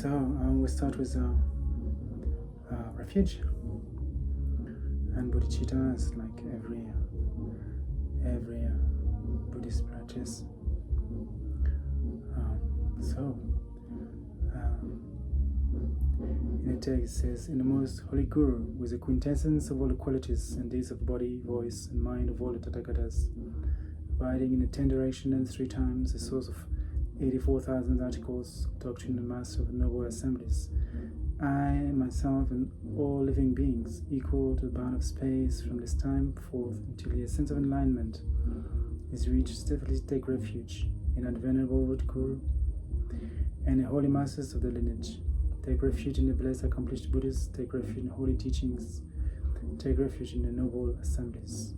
So we start with refuge and bodhicitta is like every Buddhist practice. In the text it says, in the most holy Guru, with the quintessence of all the qualities and deeds of body, voice, and mind of all the Tathagatas, abiding in the 10 directions and 3 times, the source of 84,000 articles of doctrine and master of the noble assemblies, I, myself, and all living beings, equal to the bound of space from this time forth until the sense of enlightenment is reached, steadfastly take refuge in that venerable root Guru and the holy masters of the lineage. Take refuge in the blessed accomplished Buddhists, take refuge in holy teachings, take refuge in the noble assemblies.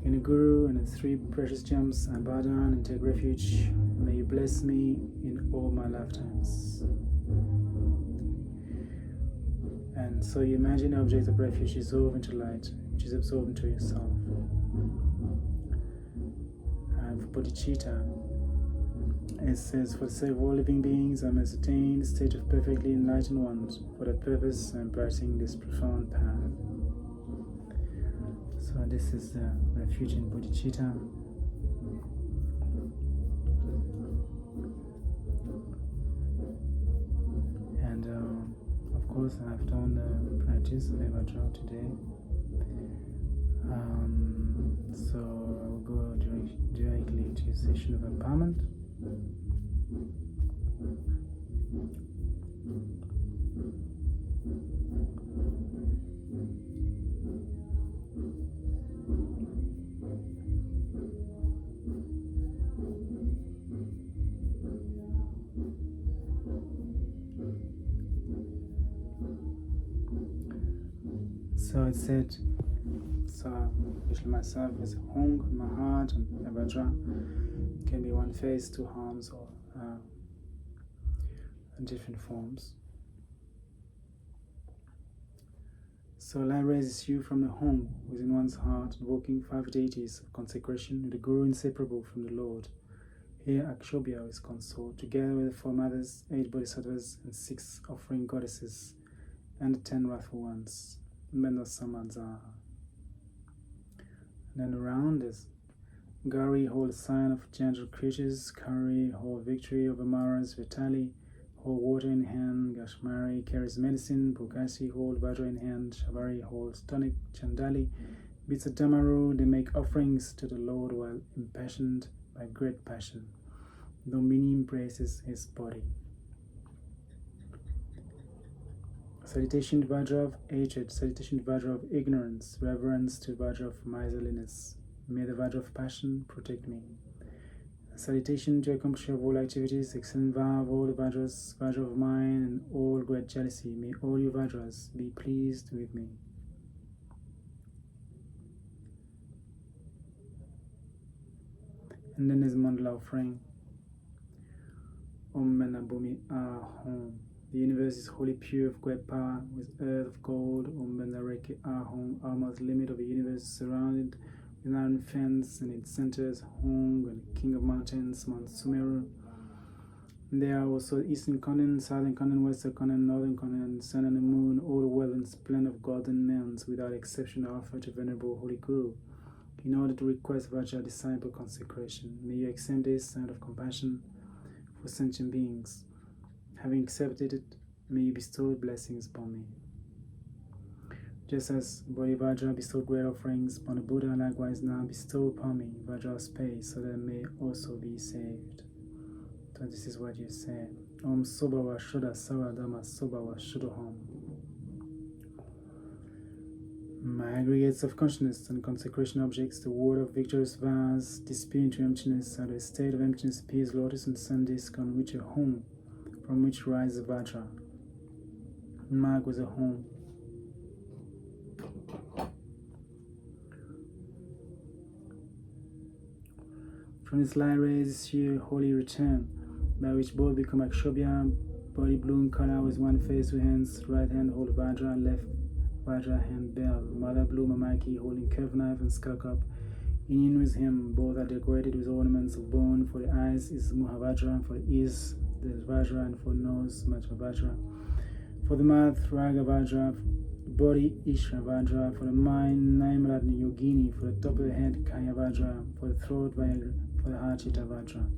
In the Guru and the 3 precious gems, I bow down and take refuge. May you bless me in all my lifetimes. And so you imagine the object of refuge dissolve into light, which is absorbed into yourself. And for bodhicitta, it says, for the sake of all living beings, I must attain the state of perfectly enlightened ones. For that purpose, I am practicing this profound path. So this is the refuge in bodhicitta. And of course, I've done the practice of Hevajra today. So I will go directly to a session of empowerment. So it said, visualize myself as Hong in my heart, and Hevajra can be one face, 2 arms, or different forms. So light raises you from the Hong within one's heart, invoking 5 deities of consecration, with the Guru inseparable from the Lord. Here Akshobhya is consort, together with the 4 mothers, 8 bodhisattvas, and 6 offering goddesses, and the 10 wrathful ones. Menosamadza. And then around is Gauri hold a sign of gentle creatures, Kari hold victory over Maras, Vitali hold water in hand, Gashmari carries medicine, Pukasi hold Vajra in hand, Shavari holds tonic, Chandali beats a Damaru. They make offerings to the Lord while impassioned by great passion. Domini embraces his body. Salutation to Vajra of hatred, salutation to Vajra of ignorance, reverence to Vajra of miserliness. May the Vajra of passion protect me. A salutation to accomplisher of all activities, excellent vow of all the Vajras, Vajra of mine, and all great jealousy. May all you Vajras be pleased with me. And then there's mandala offering. Om Mena Bhumi Ahom. The universe is wholly pure of great power, with earth of gold. Om Mena Reki Ahom. Almost limit of the universe surrounded with an iron fence, and its center is Hong, and the king of mountains, Mount Sumeru. And there are also eastern continent, southern continent, western continent, northern continent, the sun and the moon, all the wealth and splendor of God and men, without exception, are offered to Venerable Holy Guru, in order to request Vajra disciple consecration. May you accept this out of compassion for sentient beings. Having accepted it, may you bestow blessings upon me. Just as Bodhivajra bestowed great offerings upon the Buddha, likewise now bestow upon me Vajra space, so that I may also be saved. So this is what you say. Om Sobhava Shuddha Sava Dhamma Sobhava Shuddhaham. My aggregates of consciousness and consecration objects, the word of victorious vows, disappear into emptiness, out of a state of emptiness appears lotus and sun disk, on which a home, from which rises Vajra. Mark was a home. From this light rays issue a holy return, by which both become Akshobhya, body blue in color, with one face, 2 hands, right hand hold Vajra, left Vajra hand bell, mother blue Mamaki holding curved knife and skull cup. In union with him, both are decorated with ornaments of bone. For the eyes is Muhavajra, for the ears the Vajra, and for nose, Matra Vajra. For the mouth, Raga Vajra. Body, Ishra Vajra. For the mind, Naimratna Yogini. For the top of the head, Kaya Vajra. For the throat, Vayagra. For the heart, Chitta Vajra.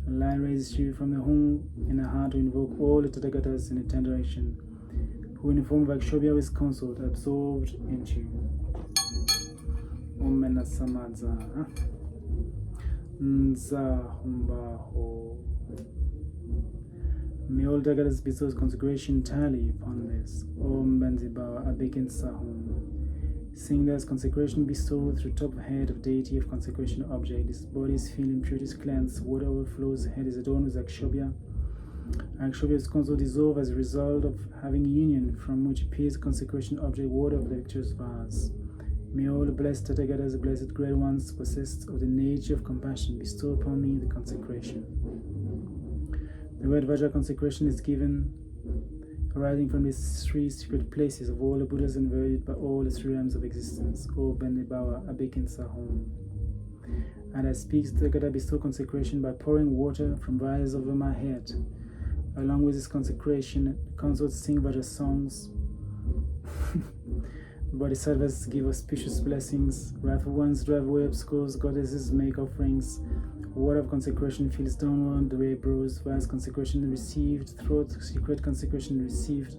A line raises you from the home in the heart to invoke all the Tathagatas in a 10 direction, who in the form of Akshobhya is consort, absorbed into you. Om Mena Samadza. Nza Humba Ho. May all Tathagatas bestow consecration entirely upon this. Om Benzibawa Abikin Sahum. Seeing that consecration bestowed through top head of deity of consecration object, this body's feel impurities cleansed, water overflows, head is adorned with Akshobhya. Akshobhya's console dissolve as a result of having union, from which appears consecration object, water of the victorious vase. May all the blessed Tathagatas, the blessed great ones, possessed of the nature of compassion, bestow upon me the consecration. The word Vajra consecration is given arising from these 3 secret places of all the Buddhas inverted by all the 3 realms of existence. O Bendibawa Abikin Sahom. And I speak to Tathagata bestow consecration by pouring water from vials over my head. Along with this consecration, consorts sing Vajra songs. Bodhisattvas give auspicious blessings. Wrathful ones drive away obstacles. Goddesses make offerings. Water of consecration feels downward the way it blows. Vast consecration received. Throat secret consecration received.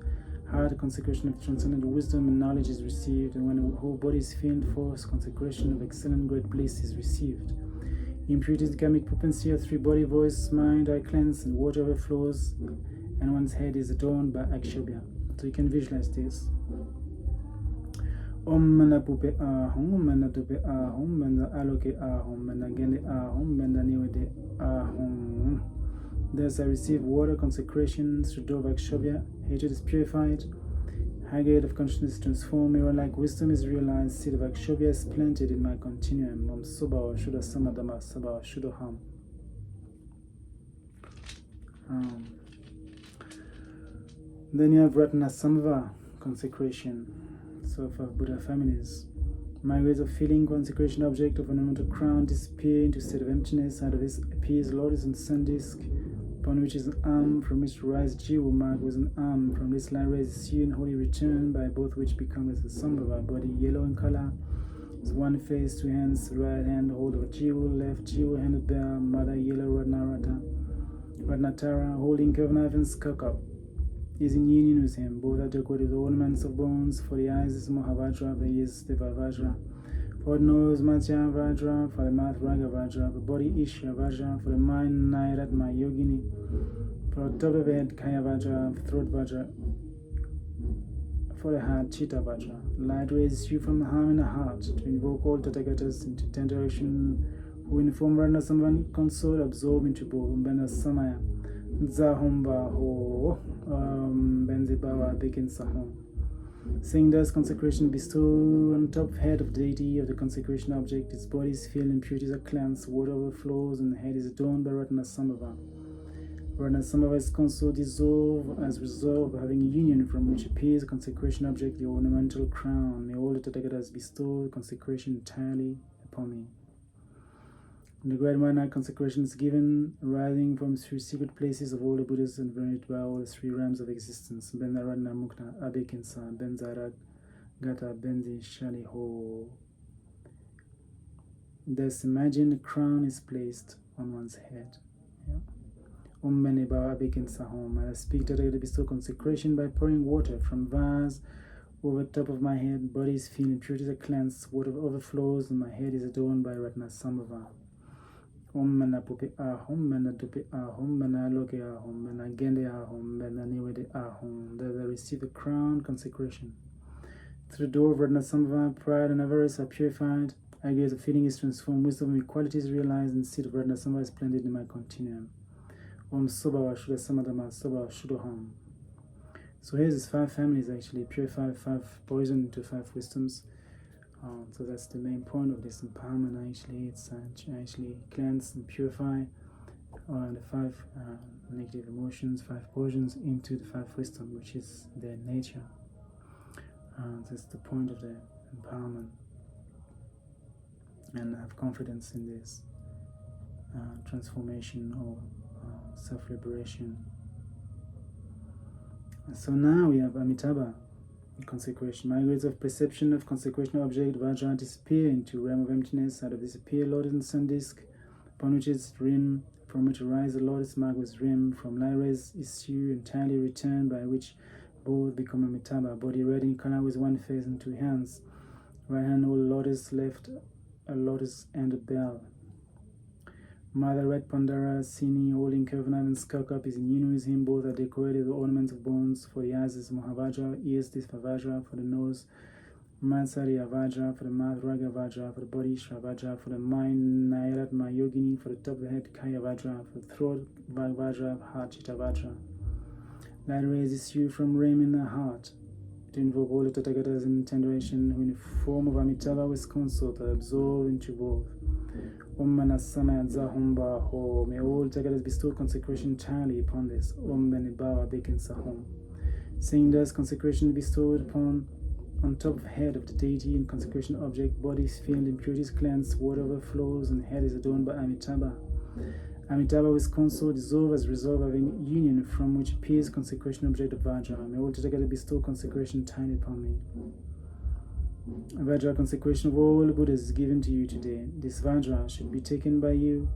Heart consecration of transcendent wisdom and knowledge is received. And when the whole body is filled, force consecration of excellent great bliss is received. Impurities, karmic propensity of 3 body, voice, mind are cleansed, and water overflows, and one's head is adorned by Akshobhya. So you can visualize this. Om Mana Pupe Ahom, Mana Tupe Ahom, Mana Aloke Ahom, Mana Gende Ahom, Mana Niwede Ahom. Thus I receive water consecration through door of Akshobhya. Hatred is purified. High grade of consciousness is transformed. Mirror-like wisdom is realized. Seed of Akshobhya is planted in my continuum. Om Subha Shuddha Samadama Sabha Shuddhaham. Then you have Ratna Samva consecration. So for Buddha families, my ways of feeling consecration object of ornamental crown disappear into a state of emptiness. Out of this appears lotus and sun disk, upon which is an arm, from which rise Jiva mark with an arm. From this line raises you in holy return, by both which become as the Sambhava body, yellow in color. It's 1 face, 2 hands, right hand hold of a Jiva, left Jiva handed bear, mother yellow Ratnatara, holding curved knife and skull cup, is in union with him. Both are decorated with ornaments of bones. For the eyes is Mahavajra, the ears Deva Vajra. For the nose, Matsya Vajra. For the mouth, Raga Vajra. For the body, Ishra Vajra. For the mind, Nairatma Yogini. For the top of the head, Kaya Vajra. For the throat, Vajra. For the heart, Chitta Vajra. Light raises you from the harm in the heart to invoke all Tathagatas into 10 direction, who in the form Ratna Samvan consort absorb into both Umbena Samaya. Zahumba Ho Benzibawa Bikin Sahom. Saying thus, consecration bestowed on top head of the deity of the consecration object, its body's filled, impurities are cleansed, water overflows, and the head is adorned by Ratna Samava. Ratna Samava is console dissolved as result of having a union, from which appears the consecration object, the ornamental crown. May all the Tathagatas bestow consecration entirely upon me. The great one-night consecration is given, arising from 3 secret places of all the Buddhas and venerated by all the 3 realms of existence. Bendaradna Mukta Abikinsa, Benzarag Gata Benzi Shali Ho. Thus imagine the crown is placed on one's head. Om Bene Baba Abikinsa Hom. I speak to the bestow consecration by pouring water from vase over the top of my head. Body is filled, impurities are cleansed, water overflows, and my head is adorned by Ratna Samava. Om Mana Pupi Ahom, Mana Dupi Ahom, Mana Loke Ahom, Mana Gende Ahom, Mana Niwede Ahom. Thus I receive the crown consecration. Through the door of Ratna Samava, pride and avarice are purified. Ideas of feeling is transformed, wisdom and equality is realized, and the seed of Ratna Samava is planted in my continuum. Om Sobha Shuddha Samadama Sobha Shuddhaham. So here's his 5 families actually, purify 5 poison into 5 wisdoms. So that's the main point of this empowerment actually. It's actually cleanse and purify the 5 negative emotions, 5 poisons into the 5 wisdom, which is their nature. That's the point of the empowerment. And have confidence in this transformation or self-liberation. So now we have Amitabha consecration. My grades of perception of consecration object Vajra disappear into realm of emptiness. Out of disappear lotus and sun disk, upon which its rim, from which arise the lotus mark with rim, from lyres issue entirely return, by which both become Amitabha. Body red in color with one face and two hands. Right hand hold lotus, left a lotus and a bell. Mother red Pandara, Sini, holding Kevanav and skull cup is in union with him. Both are decorated with ornaments of bones. For the eyes is Mahavajra, ears is Hevajra, for the nose Mansari Avajra, for the mouth Raga Vajra, for the body Shravajra, for the mind Nairat Mayogini, for the top of the head Kaya Vajra, for the throat Vajra, heart Chitta Vajra. Light rays issue from Ram in the heart. To invoke all the Tathagatas in tenderation, who in the form of Amitabha with consort are absorbed into both. Om Mana Samaya Zahumba Ho. May all Tagadas bestow consecration entirely upon this. Om Beni Bawa Bekin Sahom. Saying thus, consecration bestowed upon on top of head of the deity and consecration object, bodies filled, impurities cleansed, water overflows, and head is adorned by Amitabha. Amitabha with consort dissolve as resolve having union, from which appears consecration object of Vajra. May all Tagadas bestow consecration entirely upon me. Vajra consecration of all Buddhas is given to you today. This Vajra should be taken by you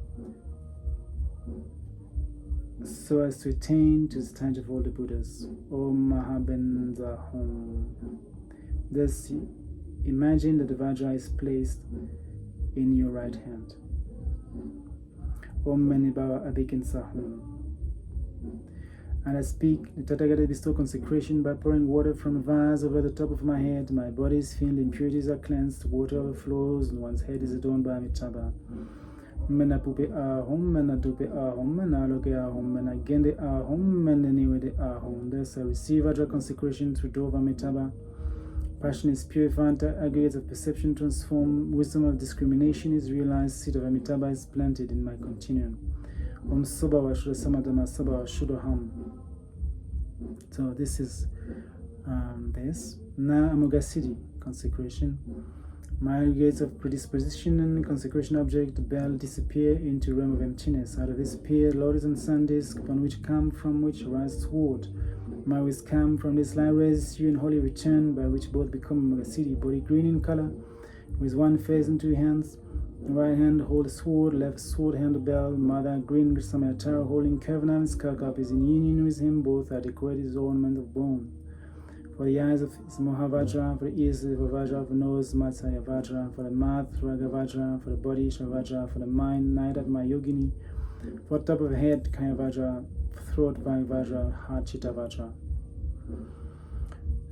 so as to attain to the stage of all the Buddhas. Om Mahabenza Hom. Thus, imagine that the Vajra is placed in your right hand. Om Mani Bhava Abhikinsa Hom. And I speak, the Tathagata bestow consecration by pouring water from a vase over the top of my head. My body is filled, impurities are cleansed, water overflows, and one's head is adorned by Amitabha. Mena pupe ahom, mena dupe ahom, mena loke ahom, mena gende ahom, mena niwede ahom. Thus I receive Vajra consecration through door of Amitabha. Passion is purified, aggregates of perception transform, wisdom of discrimination is realized, seed of Amitabha is planted in my continuum. Om Subhava Shuddha Samadama Subhava Shuddhaham. So this is this. Na Amoghasiddhi consecration. My aggregates of predisposition and consecration object, the bell, disappear into realm of emptiness. Out of this appear lotus and sun disk, upon which come, from which rise sword. My ways come from this light rays, you in holy return, by which both become Amoghasiddhi. Body green in color, with one face and two hands. Right hand hold a sword, left sword hand a bell. Mother green Samayatara holding Kevanav Skakap is in union with him. Both are decorated with ornament of bone. For the eyes of Mahavajra, for the ears of Vajra, for the nose Matsaya Vajra, for the mouth Raga Vajra, for the body Shavajra, for the mind Naidat Mayogini, for the top of the head Kaya Vajra, throat Vajra, heart Chitta Vajra.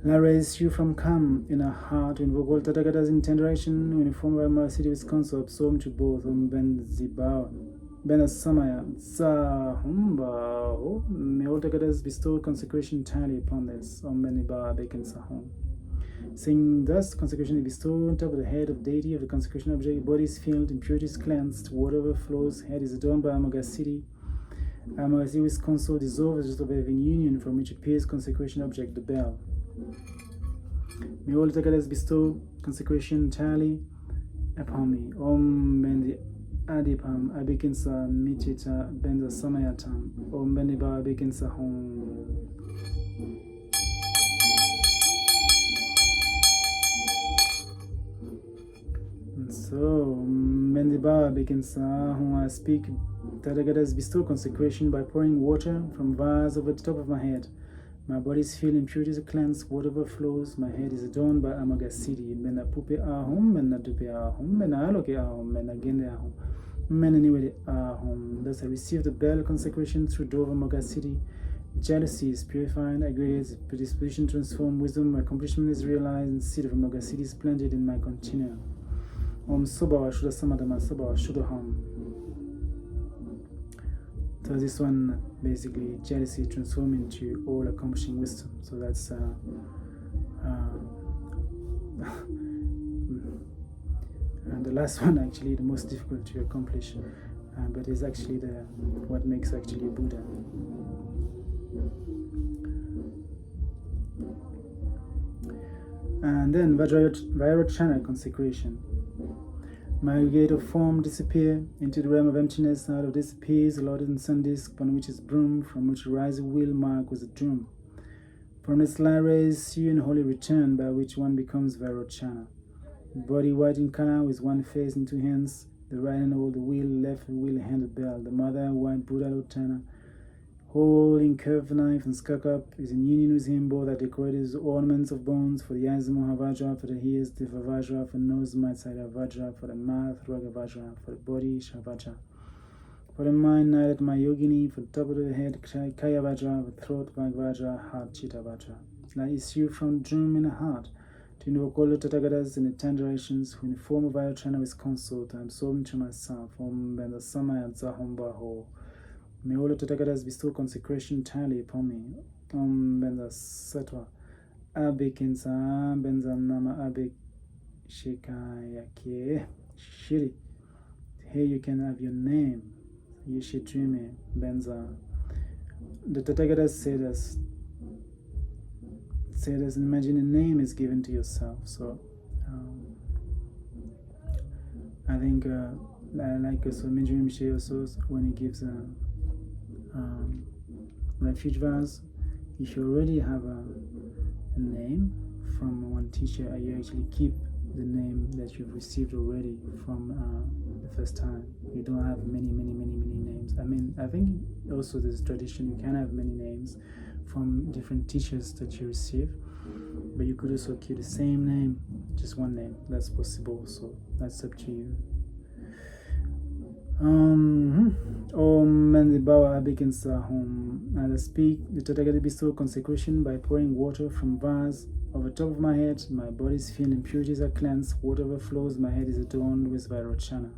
And I raise you from Kam in a heart to invoke all Tathagatas in tenderation, when informed by my city with consort, absorbed to both Ben Zibawa, Ben Samaya, Zahumba. May all Tathagatas bestow consecration entirely upon this. Om Beniba Bekin Sahom. Saying thus, consecration is bestowed on top of the head of deity of the consecration object, body is filled, impurities cleansed, water overflows, head is adorned by Amoghasiddhi. Amoghasiddhi with consort dissolves as of having union, from which appears consecration object, the bell. May all Tathagatas bestow consecration entirely upon me. Om Bendi Adipam Abikinsa Michita Benza Samayatam. Om Bendiba Abikinsa Hom. So, Bendiba Abikinsa Hom, I speak. Tathagatas bestow consecration by pouring water from vase over the top of my head. My body is filled, impurities are cleansed, water overflows, my head is adorned by Amoghasiddhi. Mena pupe ahom, mena dupe ahom, mena aloke ahom, mena gende ahom, mena niwede ahom. Thus I receive the bell consecration through door of Amoghasiddhi. Jealousy is purified, aggregates, predisposition transformed, wisdom, accomplishment is realized, and seed of Amoghasiddhi is planted in my continuum. Om Subhava Shuddha Samadama Subhava Shuddhaham. So this one, basically, jealousy transformed into all accomplishing wisdom. So that's and the last one, actually, the most difficult to accomplish, but is actually what makes actually a Buddha. And then Vajrayana consecration. My aggregated form disappear into the realm of emptiness. Out of this appears the Lord and sun disk, upon which is broom, from which rises wheel mark with a drum. From its light rays, you and holy return, by which one becomes Vairochana. Body white in color, with one face and two hands. The right hand hold the wheel, left wheel handed bell. The mother, white Buddha Lotana, holding curved knife and skakap, is in union with him. Both are decorated with ornaments of bones. For the eyes, the Mohavajra, for the ears, the Hevajra, for the nose, Matsaya Vajra, for the mouth, Ragavajra, for the body, Shavajra. For the mind, Nairat Mayogini, for the top of the head, Kaya Vajra, for the throat, Vagvajra, heart, Chitta Vajra. Light issue from the drum in the heart. To invoke all the Tathagatas in the 10 directions, who in the form of Vairochana with consort, I absorb into myself, Om Benda Samaya Zahom Baho. May all the Tathagatas bestow consecration entirely upon me. Om Benda Sattva. Abe Kinsa, Benza Nama Abe Shikayake Shiri. Here you can have your name. Yeshitrime Benza. The Tathagatas said as imagine a name is given to yourself. So I think like Swami Rinpoche also, when he gives a refuge vows, if you already have a name from one teacher, you actually keep the name that you've received already from the first time. You don't have many names. I mean, I think also there's tradition, you can have many names from different teachers that you receive, but you could also keep the same name, just one name. That's possible, so that's up to you. Om Mandibawa Abikinsa Hom. As I speak, the Tathagata bestow consecration by pouring water from vase over top of my head. My body's feel impurities are cleansed, water overflows, my head is adorned with Vairochana.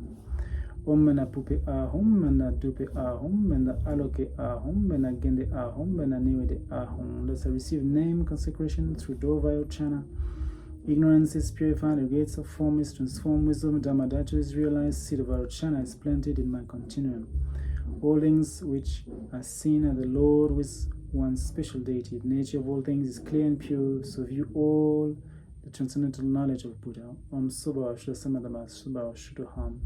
Om Mena Pupe Ahom, Mena Dupe Ahom, Mena Aloke Ahom, Mena Gende Ahom, Mena Niwede Ahom. Thus I receive name consecration through door Vairochana. Ignorance is purified, the gates of form is transformed, wisdom, Dhammadhatu is realized, seed of Vairochana is planted in my continuum. All things which are seen are the Lord with one special deity. The nature of all things is clear and pure, so view all the transcendental knowledge of Buddha. Om Subha Shuddha Samadama Subha Shuddham.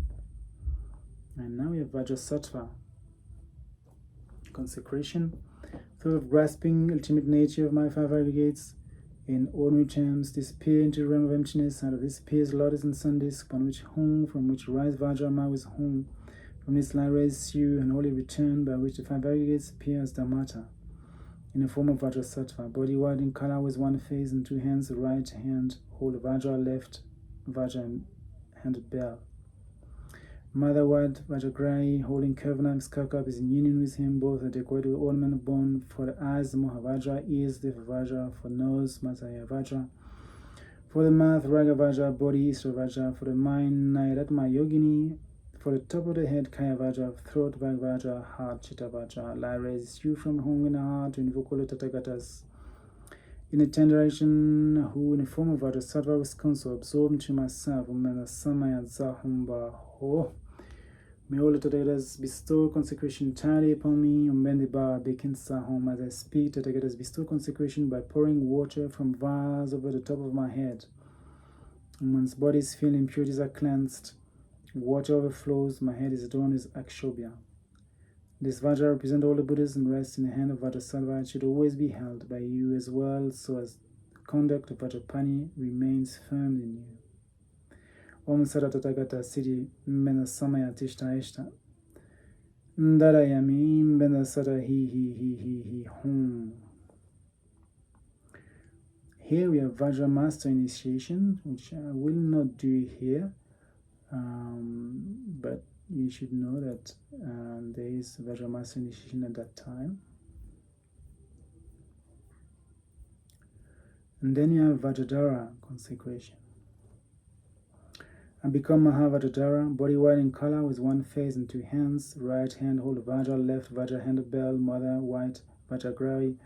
And now we have Vajrasattva, consecration. Thought of grasping ultimate nature of my five aggregates in ordinary terms, disappear into the realm of emptiness. Out of this appears lotus and sun disk, upon which home, from which rise Vajrama with home. From this light rays you and holy return, by which the five aggregates appear as Dhammata, in the form of Vajrasattva. Body white in color with one face and two hands. The right hand hold the Vajra, left Vajra handed bell. Mother white Vajragrai, holding curved knife skakap, is in union with him. Both are decorated with ornament of bone. For the eyes, the Mohavajra, ears, the Hevajra, for nose, Matsaya Vajra. For the mouth, Ragavajra, body, Isra Vajra. For the mind, Nairatma Yogini. For the top of the head, Kaya Vajra. Throat, Vagvajra, heart, Chitta Vajra. Light raises you from home in the heart to invoke all the Tathagatas in the 10 direction, who in the form of Vajrasattva was counsel, absorbed into myself, Umena Samaya Zahumba Ho. May all the Tathagatas bestow consecration entirely upon me. Umbendiba Bekinsa Hom. As I speak, Tathagatas bestow consecration by pouring water from vase over the top of my head. And one's body's feel impurities are cleansed, water overflows, my head is adorned with Akshobhya. This Vajra represents all the Buddhas and rests in the hand of Vajrasattva. It should always be held by you as well, so as the conduct of Vajrapani remains firm in you. Om Sara Tathagata Siddhi Mena Samaya Tishta Ishta Darayami Mena Sara Hi Hum. Here we have Vajra Master Initiation, which I will not do here, but you should know that there is Vajra Master Initiation at that time. And then you have Vajradhara consecration. And become Mahavajradhara, body white in color with one face and two hands. Right hand hold Vajra, left Vajra handed bell. Mother white Vajragrai,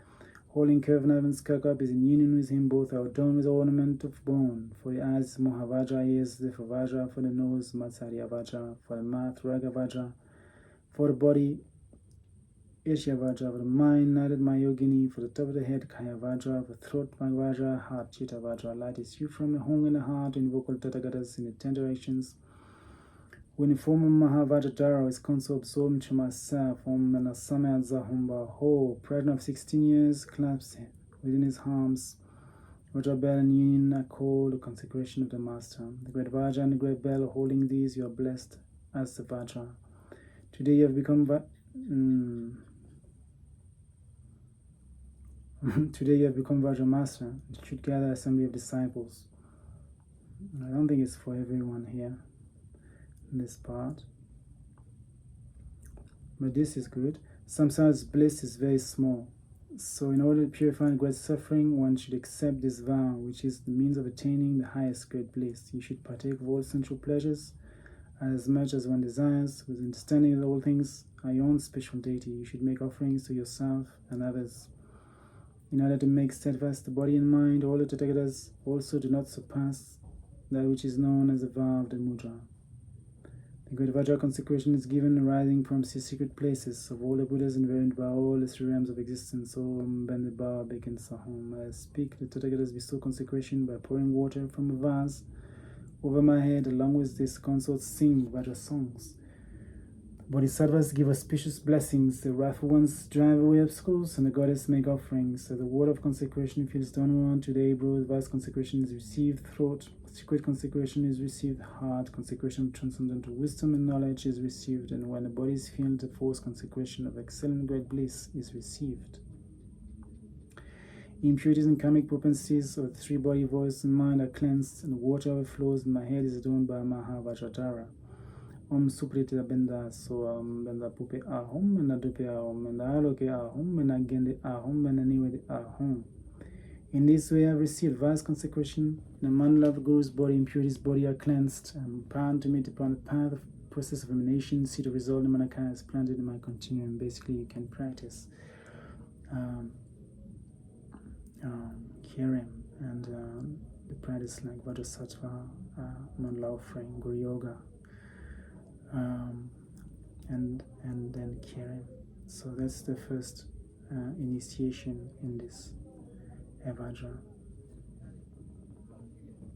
holding curved knife and skakap, is in union with him. Both are adorned with ornament of bone. For the eyes, Mohavajra, ears, the Vajra. For the nose, Matsarya Vajra. For the mouth, Raga Vajra. For the body, Ishya Vajra. For the mind, Naradma Yogini. For the top of the head, Kaya Vajra. For the throat, Vajra. Heart, Chitta Vajra. Light is you from the home in the heart. Invoke all Tathagatas in the 10 directions, When the form of Mahavajra is console absorbed into myself, and a Samayadzahumba, ho, pregnant of 16 years, clasped within his arms, Vajra bell and union accord, the consecration of the Master. The great Vajra and the great bell, holding these, you are blessed as the Vajra. Today you have become Today you have become Vajra Master. You should gather assembly of disciples. I don't think it's for everyone here in this part, but this is good. Samsara's bliss is very small. So in order to purify great suffering, one should accept this vow, which is the means of attaining the highest great bliss. You should partake of all sensual pleasures as much as one desires, with understanding that all things are your own special deity. You should make offerings to yourself and others. In order to make steadfast the body and mind, all the Tathagatas also do not surpass that which is known as the vow of the mudra. The great Vajra consecration is given arising from secret places of all the Buddhas invariant by all the three realms of existence. Om Bende Ba Beken Sahom. I speak, the Tathagatas bestow consecration by pouring water from a vase over my head. Along with this, consorts sing Vajra songs. Bodhisattvas give auspicious blessings, the wrathful ones drive away obstacles, and the goddess make offerings. So the water of consecration feels downward to the eyebrows, vast consecration is received throat, secret consecration is received heart, consecration of transcendental wisdom and knowledge is received, and when the body is filled, the forced consecration of excellent great bliss is received. Impurities and karmic propensities of the three body, voice, and mind are cleansed, and the water overflows, and my head is adorned by Mahavajradhara. Om Suprita Benda So Om Benda Pupe Ahom, Benda Dupe Ahom, Benda Aloke Ahom, Benda Gende Ahom, Benda Niwede Ahom. In this way, I have received vast consecration. The mandala of the Guru's body, impurities body are cleansed. I am bound to meet upon the path of process of emanation. See the result the Manakaya is planted in my continuum. Basically, you can practice hearing and the practice like Vajrasattva, mandala offering, Guru Yoga. And then caring. So that's the first initiation in this Hevajra.